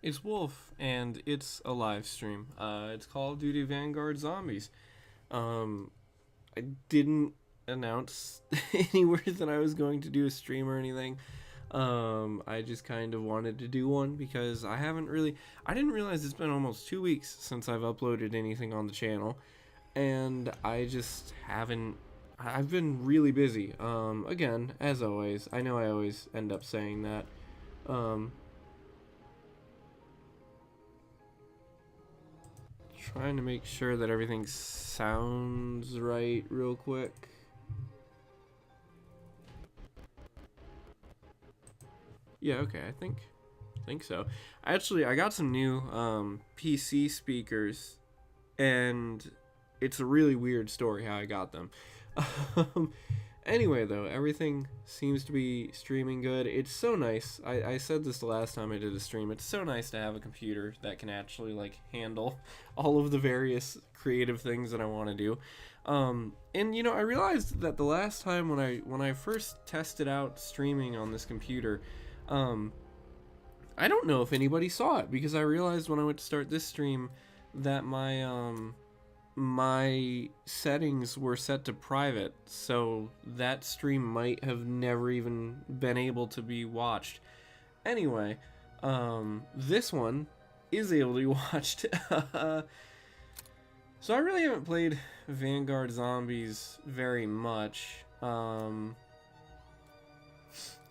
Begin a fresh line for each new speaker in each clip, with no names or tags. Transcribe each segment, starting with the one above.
It's Wolf, and it's a live stream. It's Call of Duty Vanguard Zombies. Um, I didn't announce anywhere that I was going to do a stream or anything. I just kind of wanted to do one because I didn't realize it's been almost 2 weeks since I've uploaded anything on the channel, and I just haven't. I've been really busy. Again, as always, I know I always end up saying that. Um, Trying to make sure that everything sounds right real quick. Yeah, okay, I think so. Actually, I got some new PC speakers, and it's a really weird story how I got them. Um, anyway, though, everything seems to be streaming good. It's so nice. I said this the last time I did a stream. It's so nice to have a computer that can actually like handle all of the various creative things that I want to do. And I realized that the last time when I first tested out streaming on this computer, um, I don't know if anybody saw it because I realized when I went to start this stream that my settings were set to private, so that stream might have never even been able to be watched. Anyway, this one is able to be watched. So I really haven't played Vanguard Zombies very much.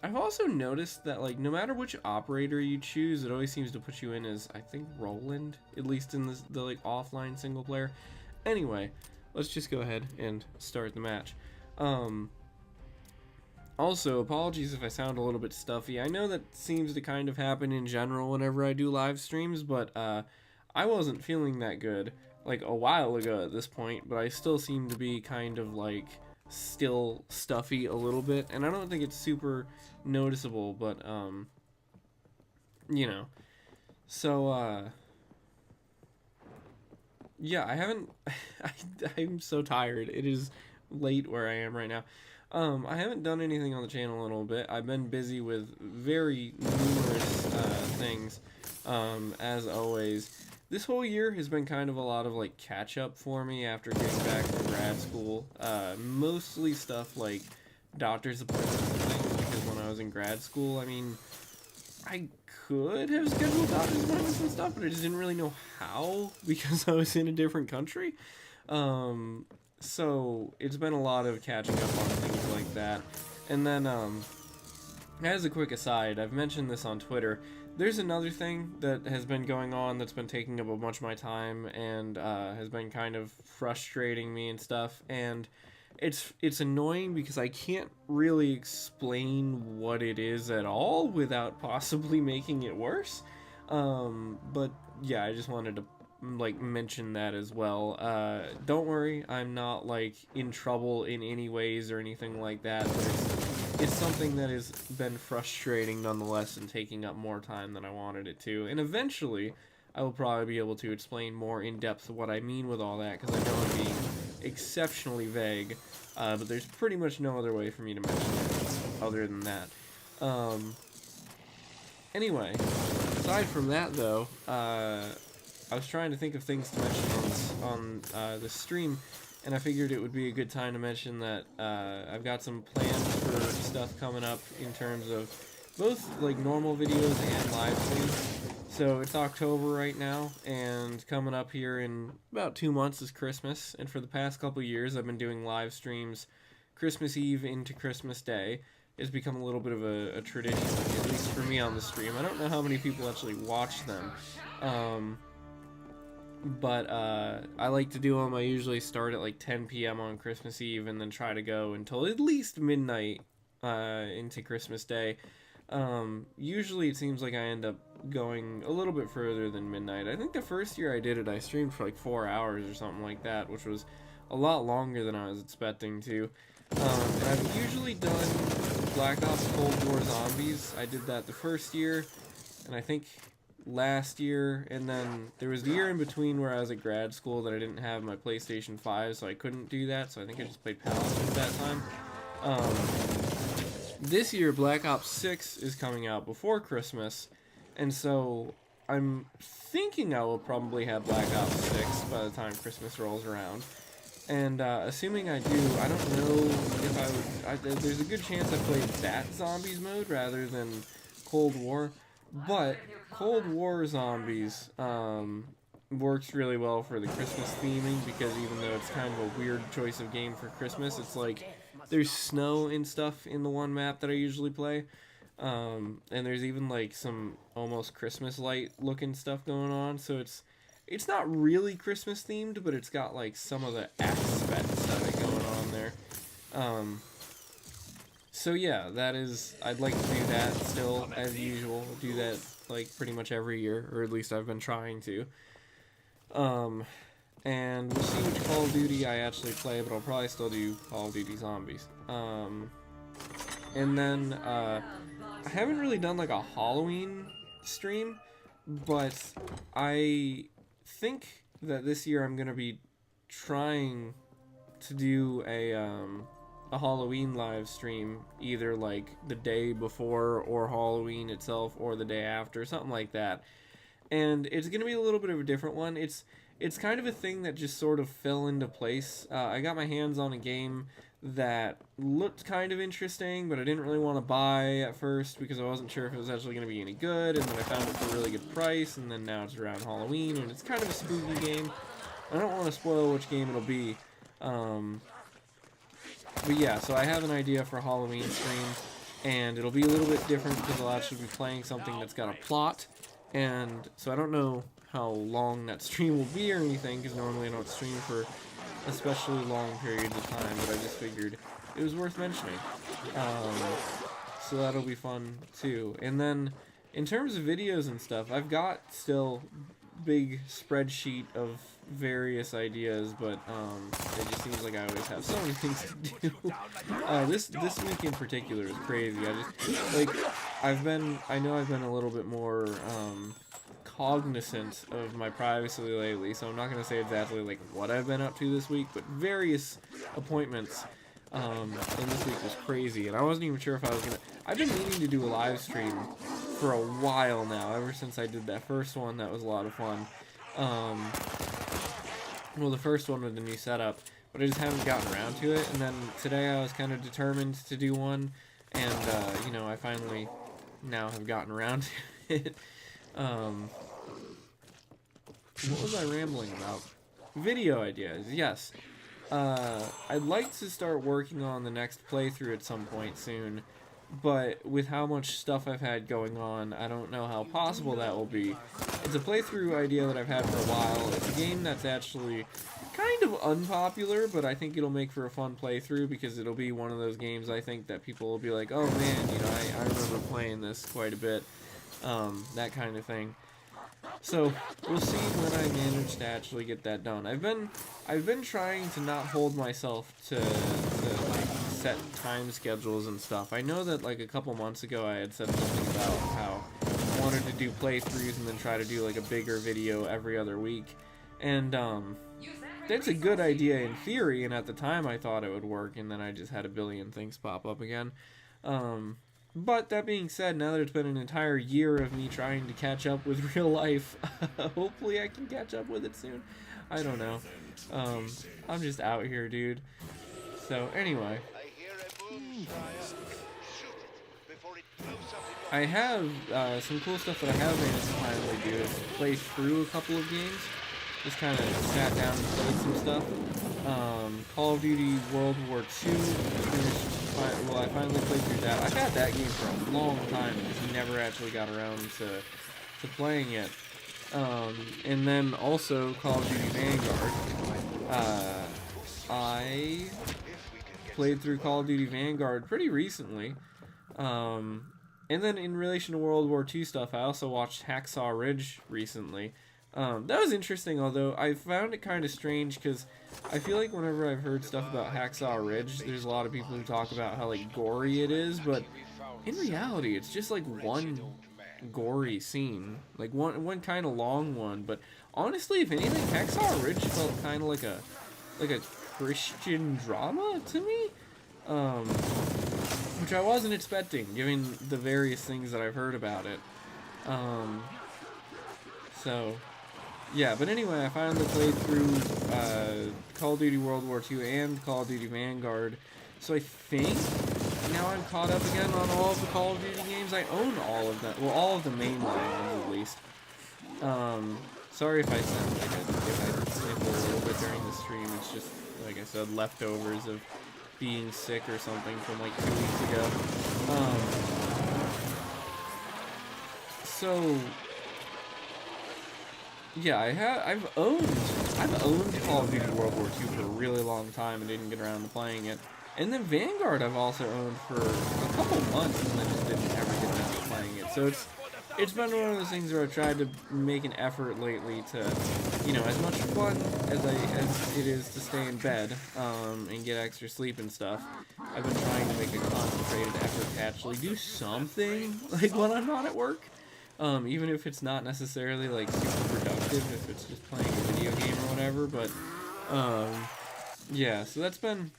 I've also noticed that like no matter which operator you choose, it always seems to put you in as I think Roland, at least in the like offline single player. Anyway, let's just go ahead and start the match. Also, apologies if I sound a little bit stuffy. I know that seems to kind of happen in general whenever I do live streams, but I wasn't feeling that good like a while ago at this point, but I still seem to be kind of like still stuffy a little bit, and I don't think it's super noticeable, but you know. So yeah, I haven't. I'm so tired. It is late where I am right now. I haven't done anything on the channel in a little bit. I've been busy with very numerous things, as always. This whole year has been kind of a lot of like catch up for me after getting back from grad school. Mostly stuff like doctor's appointments and things because when I was in grad school, I mean, I could have scheduled doctor's appointments and stuff, but I just didn't really know how because I was in a different country. So it's been a lot of catching up on things like that. And then, as a quick aside, I've mentioned this on Twitter. There's another thing that has been going on that's been taking up a bunch of my time and has been kind of frustrating me and stuff. And it's annoying because I can't really explain what it is at all without possibly making it worse. But yeah, I just wanted to like mention that as well. Don't worry, I'm not like in trouble in any ways or anything like that. But it's something that has been frustrating nonetheless and taking up more time than I wanted it to. And eventually, I will probably be able to explain more in depth what I mean with all that because I know I'm being exceptionally vague. But there's pretty much no other way for me to mention it other than that. Anyway, aside from that though, I was trying to think of things to mention on the stream, and I figured it would be a good time to mention that I've got some plans for stuff coming up in terms of both like normal videos and live streams. So it's October right now, and coming up here in about 2 months is Christmas, and for the past couple years I've been doing live streams Christmas Eve into Christmas Day. It's become a little bit of a tradition, at least for me on the stream. I don't know how many people actually watch them. But I like to do them. I usually start at like 10 p.m. on Christmas Eve and then try to go until at least midnight into Christmas Day. Usually it seems like I end up going a little bit further than midnight. I think the first year I did it, I streamed for like 4 hours or something like that, which was a lot longer than I was expecting to. And I've usually done Black Ops Cold War Zombies. I did that the first year, and I think last year, and then there was the year in between where I was at grad school that I didn't have my PlayStation 5, so I couldn't do that, so I think I just played Paladin at that time. This year, Black Ops 6 is coming out before Christmas, and so I'm thinking I will probably have Black Ops 6 by the time Christmas rolls around. And assuming I do, I don't know if I would. There's a good chance I play that Zombies mode rather than Cold War. But Cold War Zombies works really well for the Christmas theming, because even though it's kind of a weird choice of game for Christmas, it's like there's snow and stuff in the one map that I usually play. And there's even like some almost Christmas light looking stuff going on, so it's not really Christmas themed, but it's got like some of the aspects of it going on there. So yeah, I'd like to do that still as usual. Do that like pretty much every year, or at least I've been trying to. And we'll see which Call of Duty I actually play, but I'll probably still do Call of Duty Zombies. And then I haven't really done like a Halloween stream, but I think that this year I'm gonna be trying to do a Halloween live stream, either like the day before or Halloween itself, or the day after, something like that. And it's gonna be a little bit of a different one. It's kind of a thing that just sort of fell into place. I got my hands on a game that looked kind of interesting, but I didn't really want to buy at first because I wasn't sure if it was actually going to be any good, and then I found it for a really good price, and then now it's around Halloween, and it's kind of a spooky game. I don't want to spoil which game it'll be, but yeah, so I have an idea for a Halloween stream, and it'll be a little bit different because I'll actually be playing something that's got a plot, and so I don't know how long that stream will be or anything, because normally I don't stream for especially long periods of time, but I just figured it was worth mentioning. So that'll be fun too. And then in terms of videos and stuff, I've got still big spreadsheet of various ideas, but it just seems like I always have so many things to do. This week in particular is crazy. I know I've been a little bit more cognizant of my privacy lately, so I'm not going to say exactly like what I've been up to this week, but various appointments and this week was crazy, and I wasn't even sure if I was gonna. I've been meaning to do a live stream for a while now, ever since I did that first one. That was a lot of fun. Well, the first one with the new setup, but I just haven't gotten around to it, and then today I was kind of determined to do one, and you know, I finally now have gotten around to it. What was I rambling about? Video ideas, yes. I'd like to start working on the next playthrough at some point soon, but with how much stuff I've had going on, I don't know how possible that will be. It's a playthrough idea that I've had for a while. It's a game that's actually kind of unpopular, but I think it'll make for a fun playthrough, because it'll be one of those games I think that people will be like, oh man, you know, I remember playing this quite a bit. That kind of thing. So we'll see when I manage to actually get that done. I've been trying to not hold myself to like set time schedules and stuff. I know that like a couple months ago I had said something about how I wanted to do playthroughs and then try to do like a bigger video every other week, and that's a good idea in theory, and at the time I thought it would work, and then I just had a billion things pop up again. But that being said, now that it's been an entire year of me trying to catch up with real life, hopefully I can catch up with it soon. I don't know. I'm just out here, dude. So anyway, I have some cool stuff that I have managed to finally do is play through a couple of games. Just kind of sat down and played some stuff. Call of Duty World War II finished. Well, I finally played through that. I've had that game for a long time, just never actually got around to playing it. And then also Call of Duty Vanguard. I played through Call of Duty Vanguard pretty recently. And then in relation to World War II stuff, I also watched Hacksaw Ridge recently. That was interesting, although I found it kind of strange, because I feel like whenever I've heard stuff about Hacksaw Ridge, there's a lot of people who talk about how, like, gory it is, but in reality, it's just, like, one gory scene. Like, one kind of long one, but honestly, if anything, Hacksaw Ridge felt kind of like a Christian drama to me, which I wasn't expecting, given the various things that I've heard about it. So, yeah, but anyway, I finally played through Call of Duty World War II and Call of Duty Vanguard. So I think now I'm caught up again on all of the Call of Duty games. I own all of them. Well, all of the mainline ones at least. Sorry if I sound like if I sniffle a little bit during the stream. It's just, like I said, leftovers of being sick or something from like 2 weeks ago. So yeah, I've owned Call of Duty World War II for a really long time and didn't get around to playing it. And then Vanguard I've also owned for a couple months and then just didn't ever get around to playing it. So it's been one of those things where I've tried to make an effort lately to, you know, as much fun as it is to stay in bed and get extra sleep and stuff. I've been trying to make a concentrated effort to actually do something like when I'm not at work. Even if it's not necessarily like super productive, if it's just playing a video game or whatever, but yeah, so that's been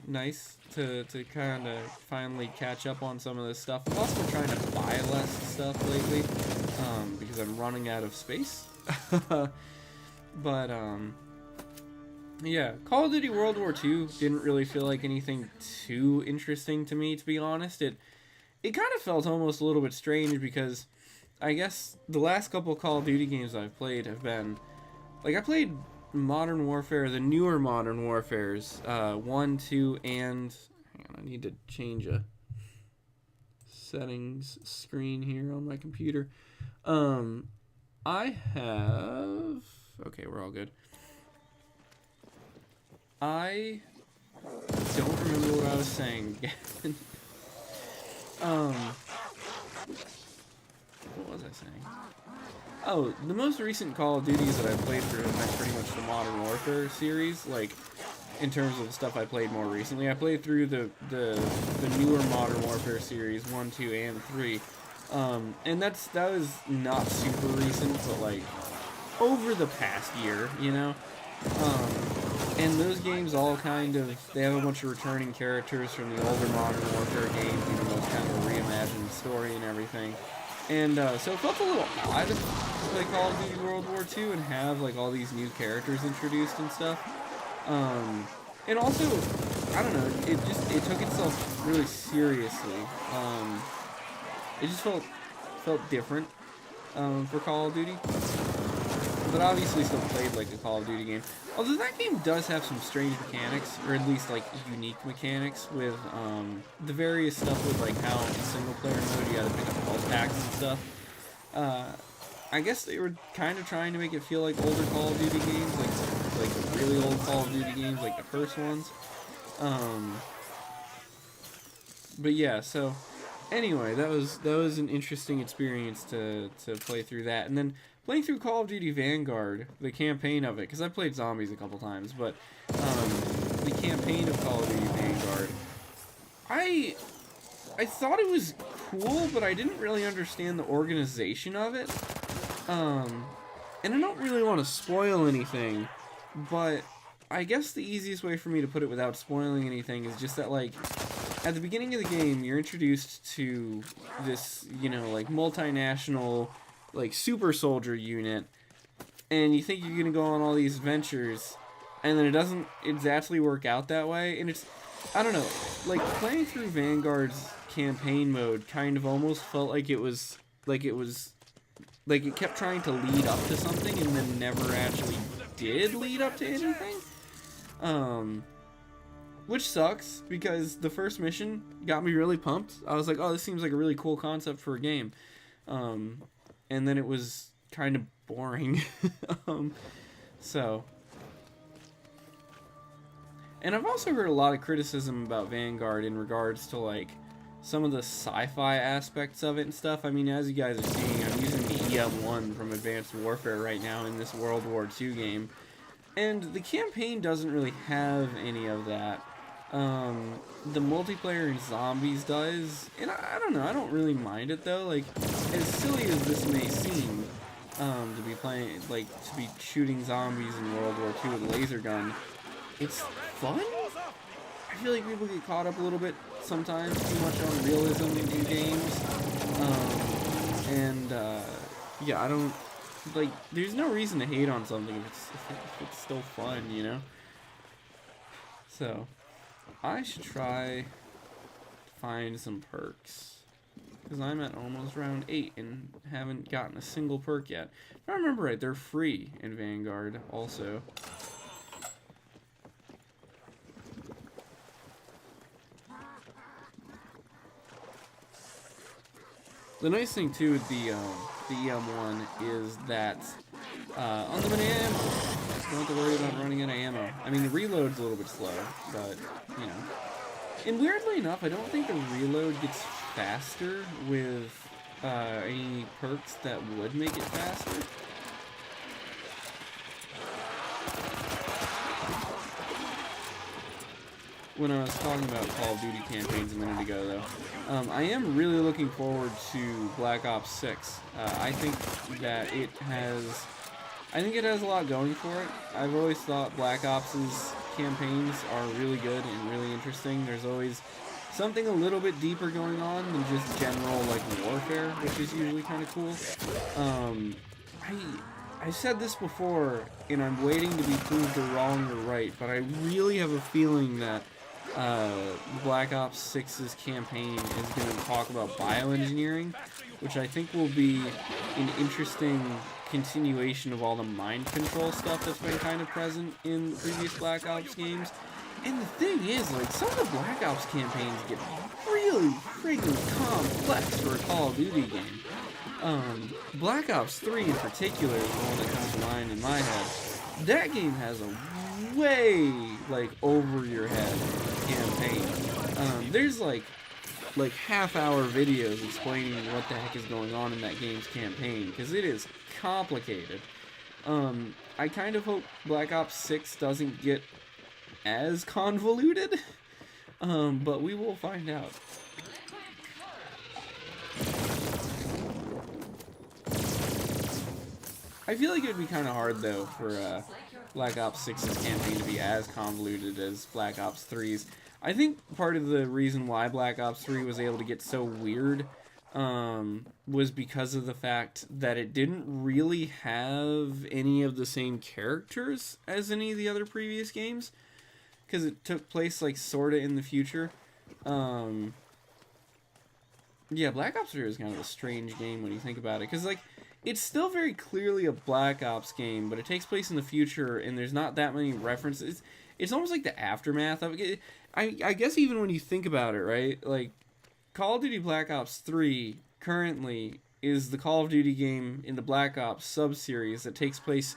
nice to kind of finally catch up on some of this stuff. I'm also trying to buy less stuff lately because I'm running out of space. But yeah, Call of Duty World War II didn't really feel like anything too interesting to me, to be honest. It kind of felt almost a little bit strange because I guess the last couple Call of Duty games I've played have been, like, I played Modern Warfare, the newer Modern Warfares, 1, 2, and, hang on, I need to change a settings screen here on my computer. I have, okay, we're all good. I don't remember what I was saying again. What was I saying? Oh, the most recent Call of Duties that I played through have been pretty much the Modern Warfare series, like, in terms of the stuff I played more recently. I played through the newer Modern Warfare series, 1, 2, and 3. And that was not super recent, but, like, over the past year, you know? And those games all kind of, they have a bunch of returning characters from the older Modern Warfare games, even though it's kind of a reimagined story and everything. And so it felt a little odd to play Call of Duty World War II and have like all these new characters introduced and stuff. And also, I don't know, it took itself really seriously. It just felt different for Call of Duty. But obviously still played like a Call of Duty game. Although that game does have some strange mechanics, or at least like unique mechanics with the various stuff with like how in single player mode you gotta pick up health packs and stuff. I guess they were kind of trying to make it feel like older Call of Duty games, like really old Call of Duty games, like the first ones. But yeah, so anyway, that was an interesting experience to play through that, and then playing through Call of Duty Vanguard, the campaign of it, because I played Zombies a couple times, but the campaign of Call of Duty Vanguard, I thought it was cool, but I didn't really understand the organization of it. And I don't really want to spoil anything, but I guess the easiest way for me to put it without spoiling anything is just that, like, at the beginning of the game, you're introduced to this, you know, like, multinational, like, super soldier unit, and you think you're gonna go on all these adventures, and then it doesn't exactly work out that way, and it's, I don't know, like, playing through Vanguard's campaign mode kind of almost felt like it kept trying to lead up to something, and then never actually did lead up to anything, which sucks, because the first mission got me really pumped. I was like, oh, this seems like a really cool concept for a game, and then it was kind of boring. So, and I've also heard a lot of criticism about Vanguard in regards to, like, some of the sci-fi aspects of it and stuff. I mean, as you guys are seeing, I'm using the EM1 from Advanced Warfare right now in this World War II game, and the campaign doesn't really have any of that. The multiplayer in Zombies does, and I don't know, I don't really mind it though. Like, as silly as this may seem, to be playing, like, to be shooting zombies in World War II with a laser gun, it's fun? I feel like people get caught up a little bit sometimes too much on realism in games, yeah, I don't like, there's no reason to hate on something if it's still fun, you know? So, I should try to find some perks. Because I'm at almost round 8 and haven't gotten a single perk yet. If I remember right, they're free in Vanguard also. The nice thing too with the EM1 is that unlimited ammo. Don't have to worry about running out of ammo. I mean, the reload's a little bit slow, but you know. And weirdly enough, I don't think the reload gets faster with any perks that would make it faster. When I was talking about Call of Duty campaigns a minute ago, though, I am really looking forward to Black Ops 6. I think that it has a lot going for it. I've always thought Black Ops' campaigns are really good and really interesting. There's always something a little bit deeper going on than just general, like, warfare, which is usually kind of cool. I've said this before, and I'm waiting to be proved wrong or right, but I really have a feeling that Black Ops 6's campaign is going to talk about bioengineering, which I think will be an interesting continuation of all the mind control stuff that's been kind of present in previous Black Ops games. And the thing is, like, some of the Black Ops campaigns get really freaking complex for a Call of Duty game. Black Ops 3 in particular is the one that comes to mind in my head. That game has a way, like, over your head campaign. There's like half-hour videos explaining what the heck is going on in that game's campaign, because it is complicated. I kind of hope Black Ops 6 doesn't get as convoluted, but we will find out. I feel like it would be kind of hard, though, for Black Ops 6's campaign to be as convoluted as Black Ops 3's. I think part of the reason why Black Ops 3 was able to get so weird was because of the fact that it didn't really have any of the same characters as any of the other previous games, because it took place, like, sorta in the future. Yeah, Black Ops 3 is kind of a strange game when you think about it, because, like, it's still very clearly a Black Ops game, but it takes place in the future, and there's not that many references. It's almost like the aftermath of it. I guess even when you think about it, right? Like, Call of Duty Black Ops 3 currently is the Call of Duty game in the Black Ops sub-series that takes place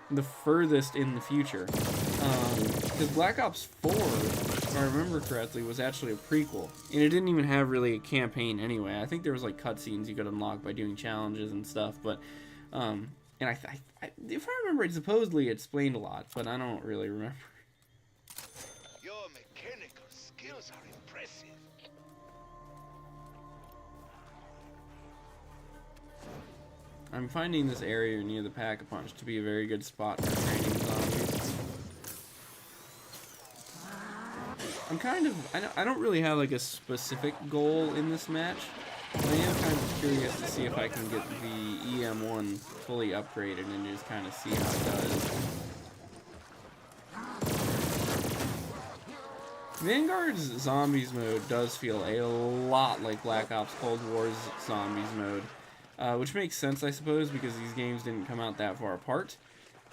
the furthest in the future. Because Black Ops 4, if I remember correctly, was actually a prequel. And it didn't even have really a campaign anyway. I think there was, like, cutscenes you could unlock by doing challenges and stuff, but, and if I remember, it supposedly explained a lot, but I don't really remember.
Your mechanical skills are impressive.
I'm finding this area near the Pack-a-Punch to be a very good spot for training zombies. I'm kind of... I don't really have, like, a specific goal in this match. I am kind of curious to see if I can get the EM1 fully upgraded and just kind of see how it does. Vanguard's Zombies mode does feel a lot like Black Ops Cold War's Zombies mode. Which makes sense, I suppose, because these games didn't come out that far apart.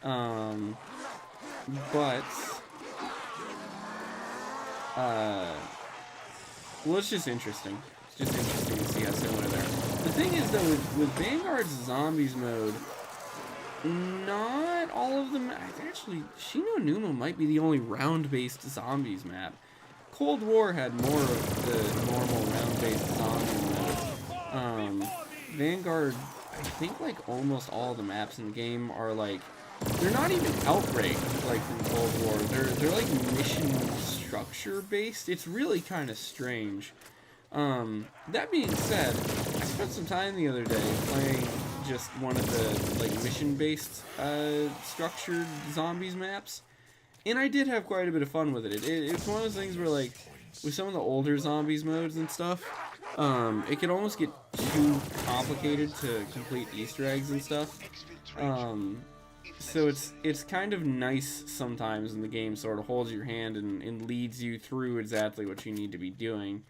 Well, it's just interesting. It's just interesting to see how similar they are. The thing is, though, with Vanguard's Zombies mode, not all of them... Actually, Shino Numa might be the only round-based Zombies map. Cold War had more of the normal round-based Zombies mode. Vanguard, I think, like, almost all the maps in the game are, like... They're not even Outbreak, like, from Cold War. They're like, mission structure-based. It's really kind of strange. That being said, I spent some time the other day playing just one of the, like, mission-based, structured Zombies maps. And I did have quite a bit of fun with it. It's one of those things where, like, with some of the older Zombies modes and stuff, It can almost get too complicated to complete Easter eggs and stuff. So it's kind of nice sometimes when the game sort of holds your hand and leads you through exactly what you need to be doing.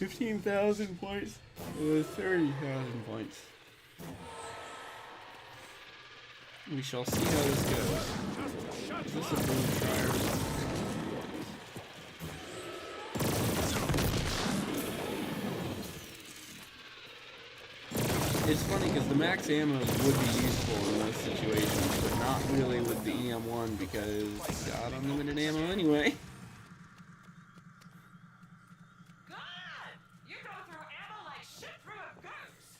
$15,000 points. It was 30,000 points. We shall see how this goes. Is this a boom fryer? It's funny because the max ammo would be useful in those situations, but not really with the EM1 because it's got unlimited ammo anyway.
God! You go through ammo like shit through a goose!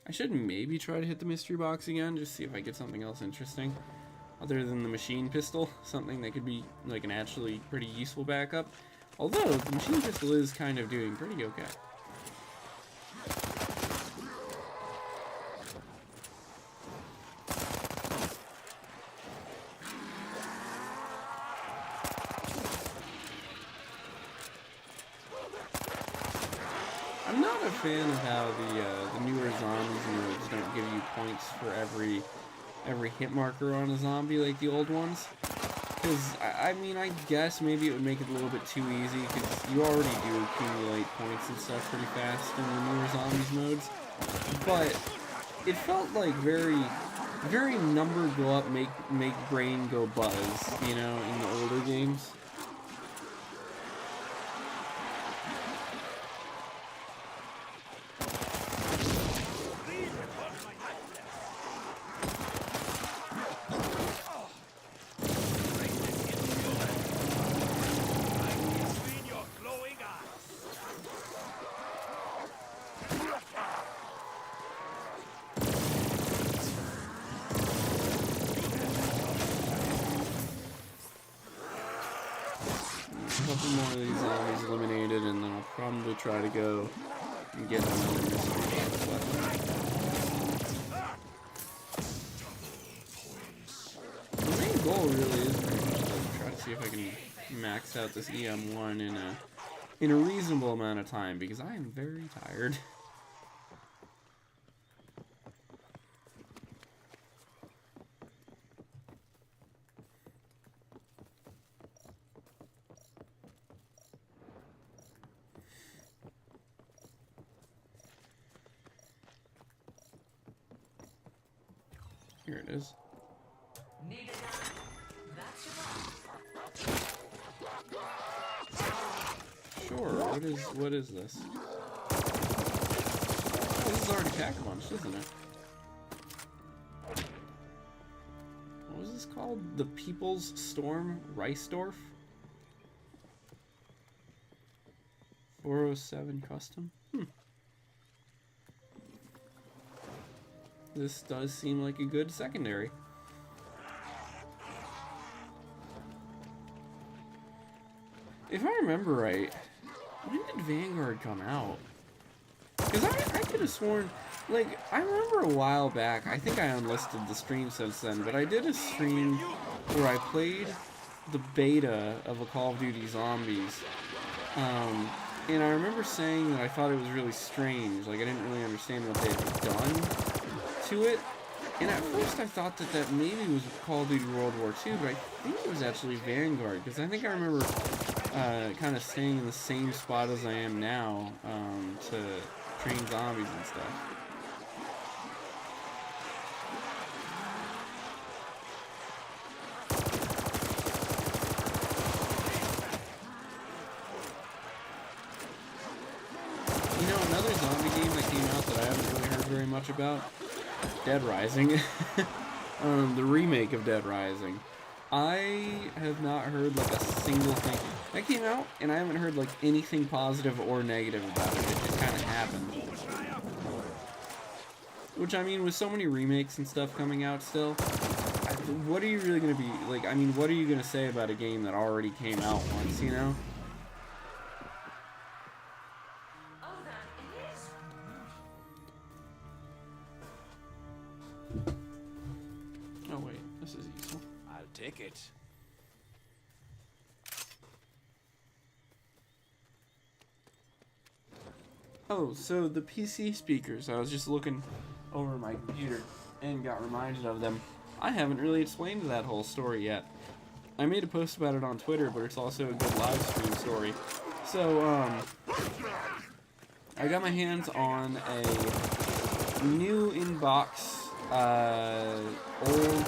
I should maybe try to hit the mystery box again, just see if I get something else interesting. Other than the machine pistol, something that could be like an actually pretty useful backup. Although, the machine pistol is kind of doing pretty okay. I'm not a fan of how the newer zombies modes don't give you points for every hit marker on a zombie like the old ones. Because, I mean, I guess maybe it would make it a little bit too easy, because you already do accumulate points and stuff pretty fast in the newer zombies modes. But it felt like very number go up, make brain go buzz, you know, in the older games. A couple more of these zombies eliminated, and then I'll probably try to go and get another mystery box weapon. The main goal really is pretty much to try to see if I can max out this EM1 in a reasonable amount of time, because I am very tired. Here it is.
Need a gun? That's your
Sure, what is this? Oh, this is already pack-a-punch, isn't it? What was this called? The People's Storm Reisdorf? 407 custom? This does seem like a good secondary. If I remember right, when did Vanguard come out? Because I could have sworn, like, I remember a while back, I think I unlisted the stream since then, but I did a stream where I played the beta of a Call of Duty Zombies. And I remember saying that I thought it was really strange, like I didn't really understand what they had done to it, and at first I thought that maybe was Call of Duty World War II, but I think it was actually Vanguard, because I think I remember kind of staying in the same spot as I am now to train zombies and stuff. You know, another zombie game that came out that I haven't really heard very much about, Dead Rising. The remake of Dead Rising. I have not heard like a single thing. That came out, and I haven't heard like anything positive or negative about it. It just kind of happened. Which, I mean, with so many remakes and stuff coming out still, what are you really going to be, like, I mean, what are you going to say about a game that already came out once, you know?
it.
Oh, so the PC speakers, I was just looking over my computer and got reminded of them. I haven't really explained that whole story yet. I made a post about it on Twitter, but it's also a good live stream story. So, I got my hands on a new in-box, old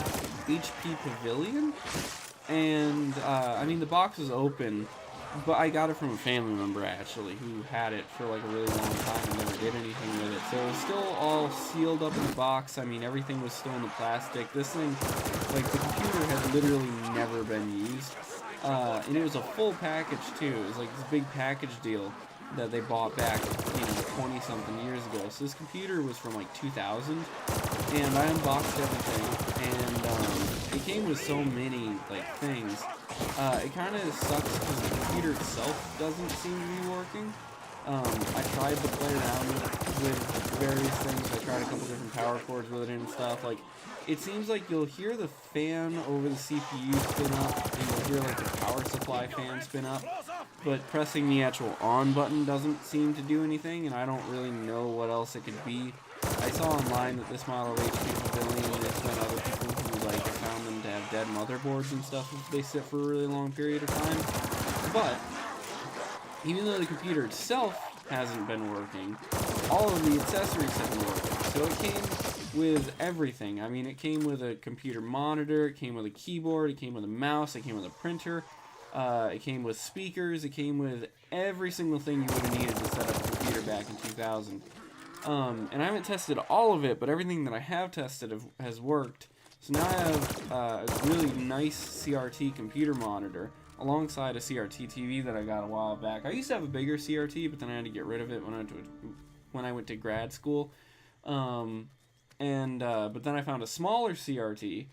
HP Pavilion, and, I mean, the box is open, but I got it from a family member, actually, who had it for, like, a really long time and never did anything with it. So it was still all sealed up in the box. I mean, everything was still in the plastic. This thing, like, the computer had literally never been used. And it was a full package, too. It was, like, this big package deal that they bought back, 20-something years ago. So this computer was from, like, 2000, and I unboxed everything, and, it came with so many, like, things. It kind of sucks because the computer itself doesn't seem to be working. I tried to play around with various things. I tried a couple different power cords with it and stuff. Like, it seems like you'll hear the fan over the CPU spin up, and you'll hear, like, the power supply fan spin up, but pressing the actual on button doesn't seem to do anything, and I don't really know what else it could be. I saw online that this model of HP Pavilion, there's been other people who, like, have found them to have dead motherboards and stuff if they sit for a really long period of time. But even though the computer itself hasn't been working, all of the accessories have been working. So it came with everything. I mean, it came with a computer monitor, it came with a keyboard, it came with a mouse, it came with a printer, it came with speakers, it came with every single thing you would have needed to set up a computer back in 2000. And I haven't tested all of it, but everything that I have tested has worked. So now I have a really nice CRT computer monitor alongside a CRT TV that I got a while back. I used to have a bigger CRT, but then I had to get rid of it when I went to grad school. But then I found a smaller CRT,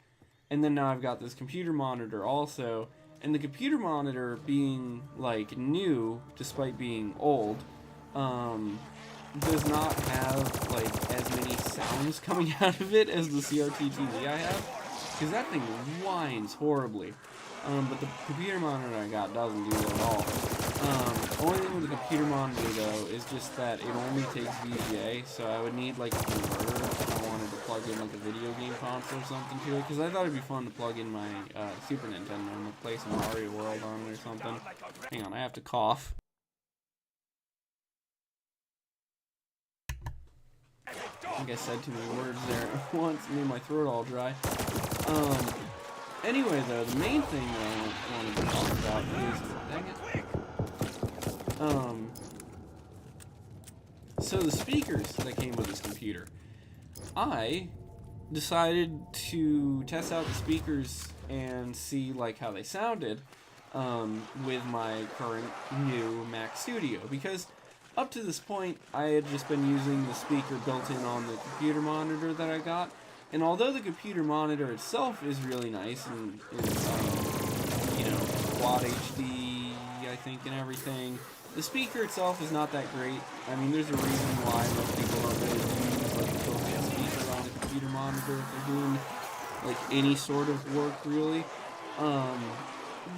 and then now I've got this computer monitor also. And the computer monitor being, like, new, despite being old, does not have, like, as many sounds coming out of it as the CRT TV I have, because that thing whines horribly. But the computer monitor I got doesn't do that at all. Only thing with the computer monitor, though, is just that it only takes VGA, so I would need, like, a converter if I wanted to plug in, like, a video game console or something to it, because I thought it'd be fun to plug in my Super Nintendo and play some Mario World on it or something. Hang on, I have to cough. I think I said too many words there at once, made my throat all dry. Anyway, though, the main thing that I wanted to talk about is, dang it. So the speakers that came with this computer, I decided to test out the speakers and see, like, how they sounded, with my current new Mac Studio, because up to this point, I had just been using the speaker built in on the computer monitor that I got, and although the computer monitor itself is really nice and is, Quad HD, I think, and everything, the speaker itself is not that great. I mean, there's a reason why most people don't really use, like, a built-in speaker on a computer monitor if they're doing, like, any sort of work, really.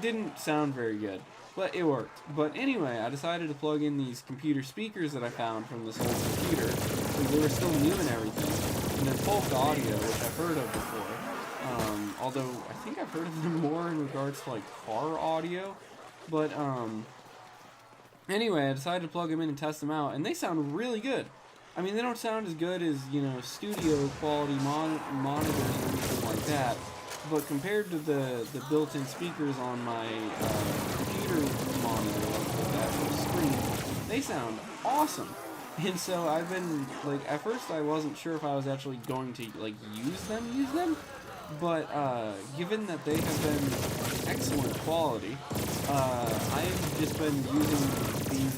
Didn't sound very good, but it worked. But anyway, I decided to plug in these computer speakers that I found from this old computer, because they were still new and everything, and they're Polk Audio, which I've heard of before. Although I think I've heard of them more in regards to, like, car audio, but anyway, I decided to plug them in and test them out, and they sound really good. I mean, they don't sound as good as, studio quality monitors or anything like that, but compared to the built-in speakers on my computer monitor, like the actual screen, they sound awesome. And so I've been, like, at first I wasn't sure if I was actually going to, like, use them, but given that they have been excellent quality, I've just been using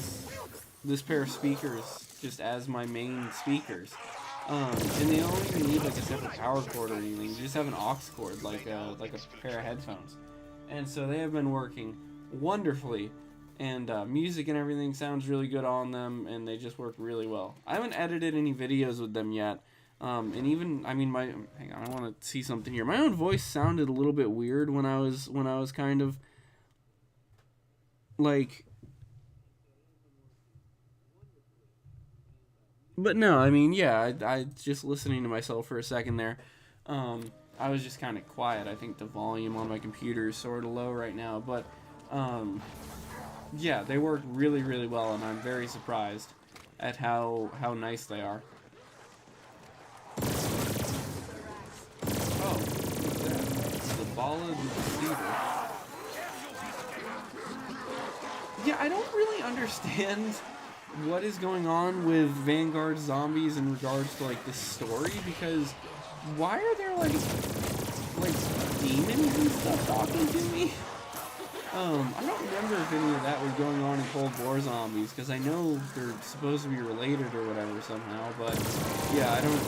this pair of speakers just as my main speakers. And they don't even need, like, a separate power cord or anything. They just have an aux cord, like a pair of headphones. And so they have been working wonderfully, and music and everything sounds really good on them, and they just work really well. I haven't edited any videos with them yet, And even, I mean, hang on, I want to see something here. My own voice sounded a little bit weird when I was kind of like, but no, I mean, yeah, I just listening to myself for a second there. I was just kind of quiet. I think the volume on my computer is sort of low right now, but yeah, they work really, really well, and I'm very surprised at how nice they are. Oh, what's that? It's the Ball of the Deceiver. Yeah, I don't really understand what is going on with Vanguard Zombies in regards to like the story, because why are there like demons and stuff talking to me? I don't remember if any of that was going on in Cold War Zombies, because I know they're supposed to be related or whatever somehow, but yeah, I don't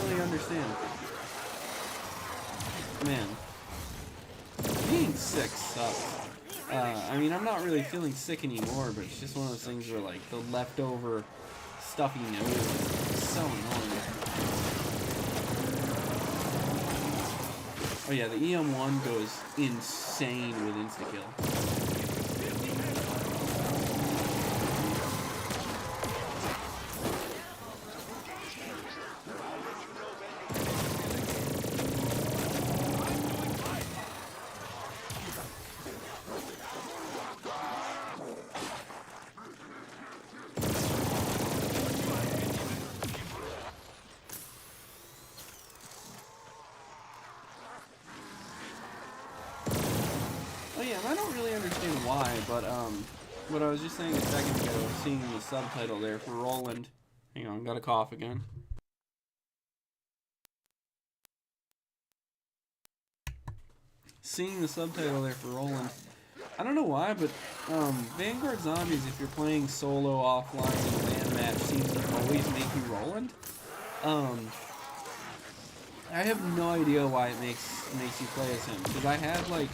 really understand. Man, being sick sucks. I mean, I'm not really feeling sick anymore, but it's just one of those things where, like, the leftover stuffy nose is so annoying. Oh yeah, the EM1 goes insane with insta-kill. Yeah, and I don't really understand why, but what I was just saying a second ago, seeing the subtitle there for Roland. Hang on, got a cough again. Seeing the subtitle there for Roland, I don't know why, but Vanguard Zombies, if you're playing solo offline in a land match, seems to always make you Roland. I have no idea why it makes you play as him, because I had like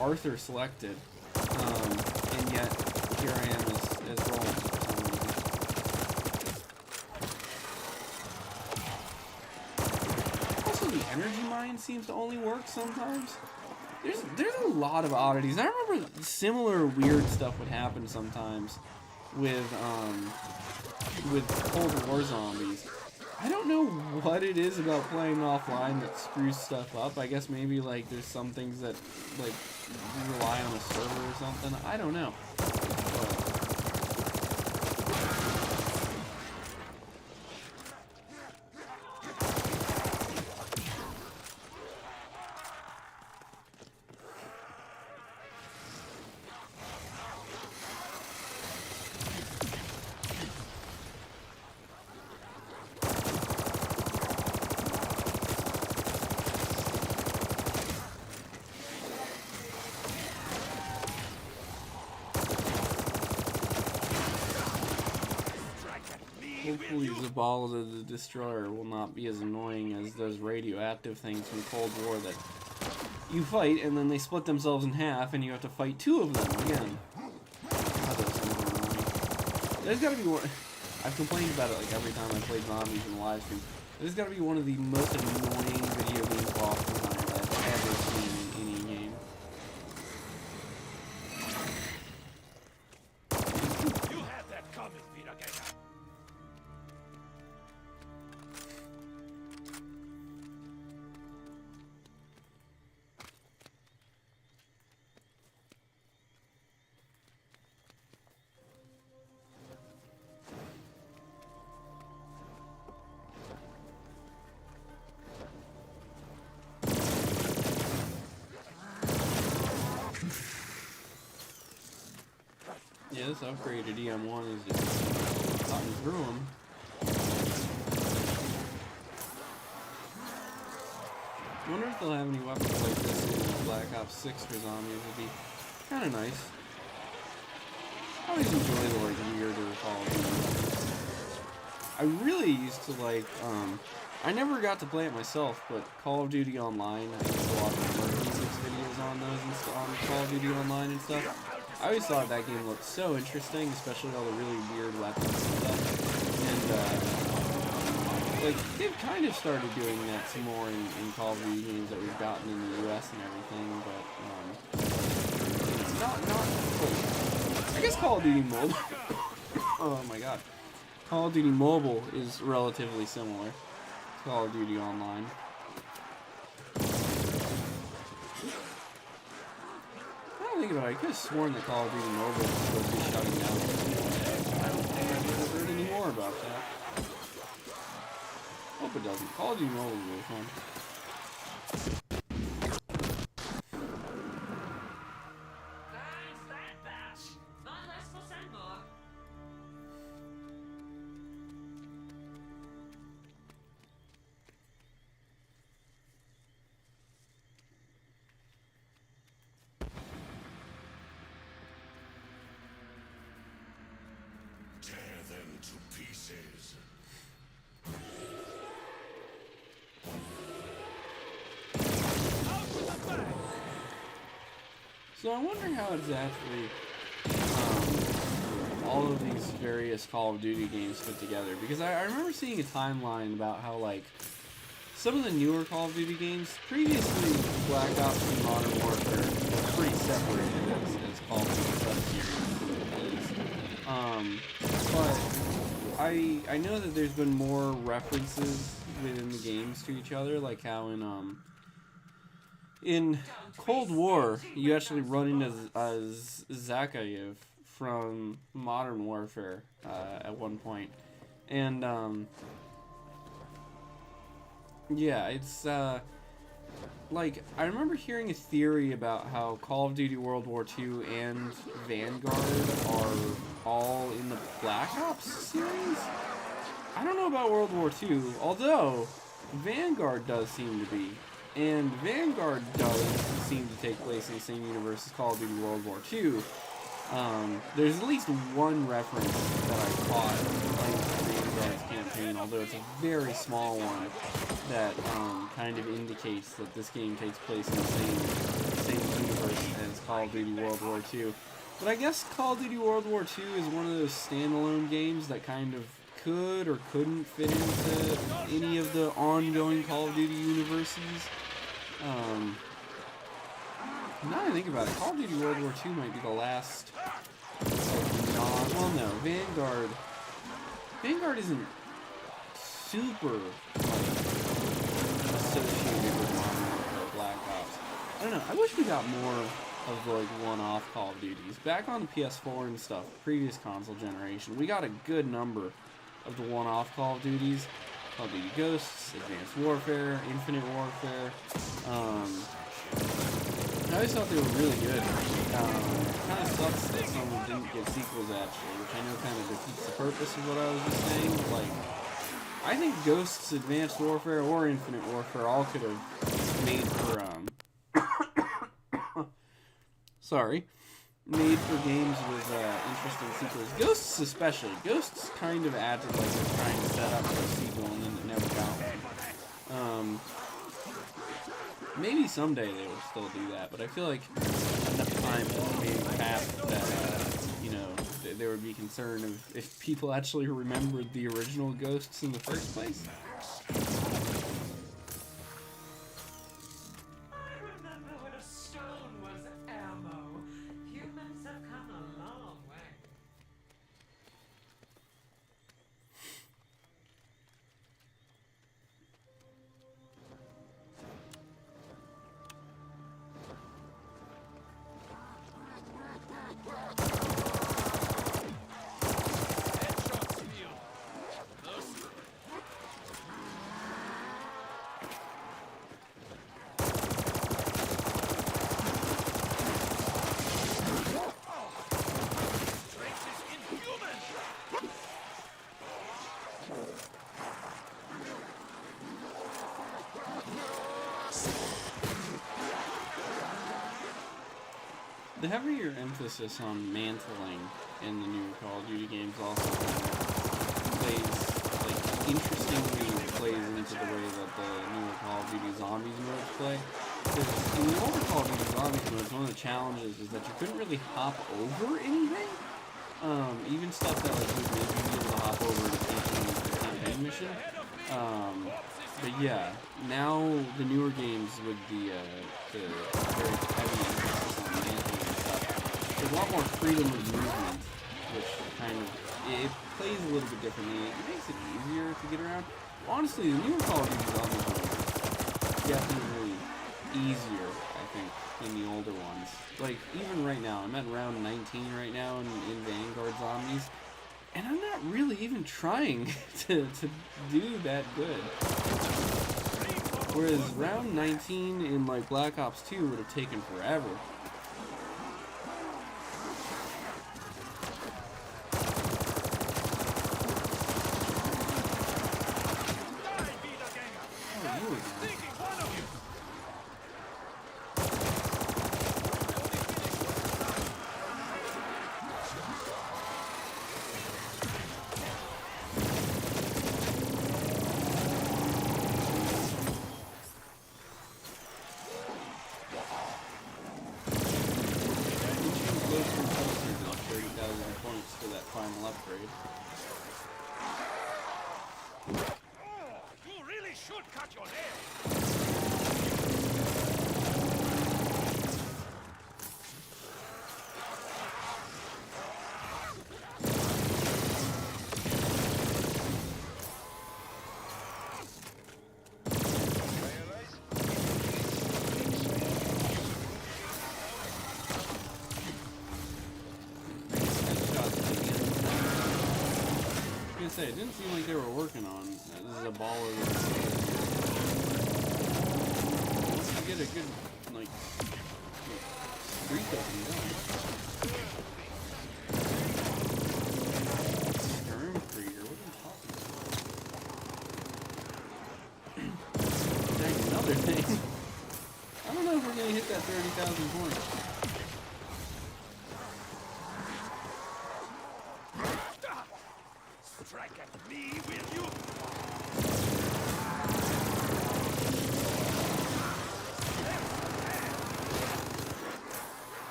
Arthur selected, and yet here I am as Roland for some reason. Also, the energy mine seems to only work sometimes. There's a lot of oddities. I remember similar weird stuff would happen sometimes with Cold War Zombies. I don't know what it is about playing offline that screws stuff up. I guess maybe like there's some things that like rely on a server or something. I don't know. But hopefully Zabal the Destroyer will not be as annoying as those radioactive things from Cold War that you fight and then they split themselves in half and you have to fight two of them again. God, those things are annoying. There's gotta be one. I've complained about it like every time I played Zombies in the live stream. There's gotta be one of the most annoying video game boss designs I've ever seen in any game.
You have that coming, Peter Gator.
Yeah, this upgraded EM1 is just cutting through them. I wonder if they'll have any weapons like this in Black Ops 6 for zombies. Would be kind of nice. I always enjoy the like weirder Call of Duty. I really used to like, I never got to play it myself, but Call of Duty Online, I used to watch Emergencies videos on those and stuff, on Call of Duty Online and stuff. I always thought that game looked so interesting, especially all the really weird weapons and stuff. And like, they've kind of started doing that some more in Call of Duty games that we've gotten in the US and everything, but, it's not, like, I guess Call of Duty Mobile, oh my god, Call of Duty Mobile is relatively similar to Call of Duty Online. Think about it, I could have sworn that Call of Duty Mobile was supposed to be shutting down. I don't think I've ever heard any more about that. Hope it doesn't. Call of Duty Mobile is really fun.
Thanks, that batch. Not less will send more.
Tear them to pieces.
So I'm wondering how exactly all of these various Call of Duty games fit together. Because I remember seeing a timeline about how, like, some of the newer Call of Duty games, previously Black Ops and Modern Warfare, were pretty separated as Call of Duty subseries. But I know that there's been more references within the games to each other, like how in Cold War, you actually run into Zakayev from Modern Warfare at one point. And, yeah, it's, like, I remember hearing a theory about how Call of Duty World War II and Vanguard are all in the Black Ops series? I don't know about World War II, although Vanguard does seem to be. And Vanguard does seem to take place in the same universe as Call of Duty World War II. There's at least one reference that I caught in Vanguard's campaign, although it's a very small one that kind of indicates that this game takes place in the same universe as Call of Duty World War II. But I guess Call of Duty World War II is one of those standalone games that kind of could or couldn't fit into any of the ongoing Call of Duty universes. Now that I think about it, Call of Duty World War II might be the last well, no, Vanguard isn't super, like, associated with Modern Warfare, Black Ops. I don't know, I wish we got more of the, like, one-off Call of Duties. Back on the PS4 and stuff, previous console generation, we got a good number of the one-off Call of Duties. Call of Duty Ghosts, Advanced Warfare, Infinite Warfare. I always thought they were really good. Kind of sucks that some of them didn't get sequels, actually, which I know kind of defeats the purpose of what I was just saying. But, like, I think Ghosts, Advanced Warfare, or Infinite Warfare all could have made for, sorry. Made for games with interesting sequels. Ghosts especially. Ghosts kind of acted like they were trying to set up for a sequel and then it never got one. Maybe someday they would still do that, but I feel like enough time has maybe passed that, you know, there would be concern of if people actually remembered the original Ghosts in the first place. The heavier emphasis on mantling in the newer Call of Duty games also kind of interestingly plays into the way that the newer Call of Duty Zombies modes play. Because in the older Call of Duty Zombies modes, one of the challenges is that you couldn't really hop over anything. Even stuff that like would make you be able to hop over to the campaign mission. But yeah, now the newer games with the very heavy emphasis on management and stuff, there's a lot more freedom of movement, which kind of it plays a little bit differently. It makes it easier to get around. Honestly, the newer Call of Duty Zombies are definitely easier, I think, than the older ones. Like, even right now, I'm at round 19 right now in Vanguard Zombies, and I'm not really even trying to do that good. Whereas round 19 in, like, Black Ops 2 would have taken forever. For that final upgrade.
You really should cut your hair.
It didn't seem like they were working on this is a baller. Once you get a good like streak of them done. Sturm Krieger, what are you talking about? Dang, another thing. I don't know if we're gonna hit that 30,000 points.
Strike at me, will you?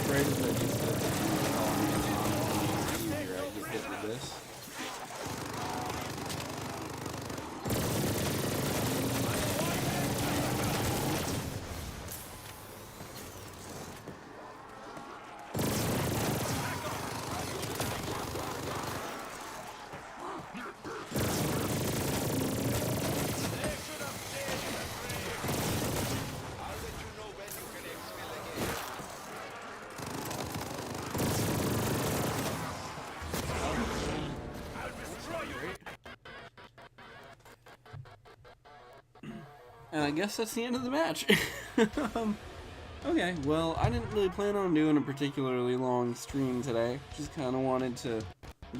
Great as I just said that you were calling me on easier, I get hit with this. And I guess that's the end of the match. Okay, well, I didn't really plan on doing a particularly long stream today. Just kind of wanted to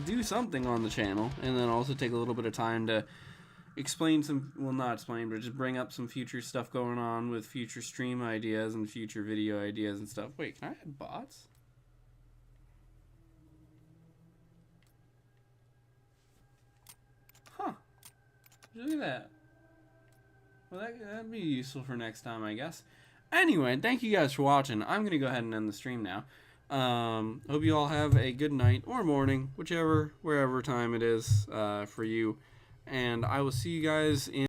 do something on the channel, and then also take a little bit of time to explain some, well, not explain, but just bring up some future stuff going on with future stream ideas and future video ideas and stuff. Wait, can I add bots? Huh. Look at that. Well, that'd be useful for next time, I guess. Anyway, thank you guys for watching. I'm going to go ahead and end the stream now. Hope you all have a good night or morning, wherever time it is for you. And I will see you guys in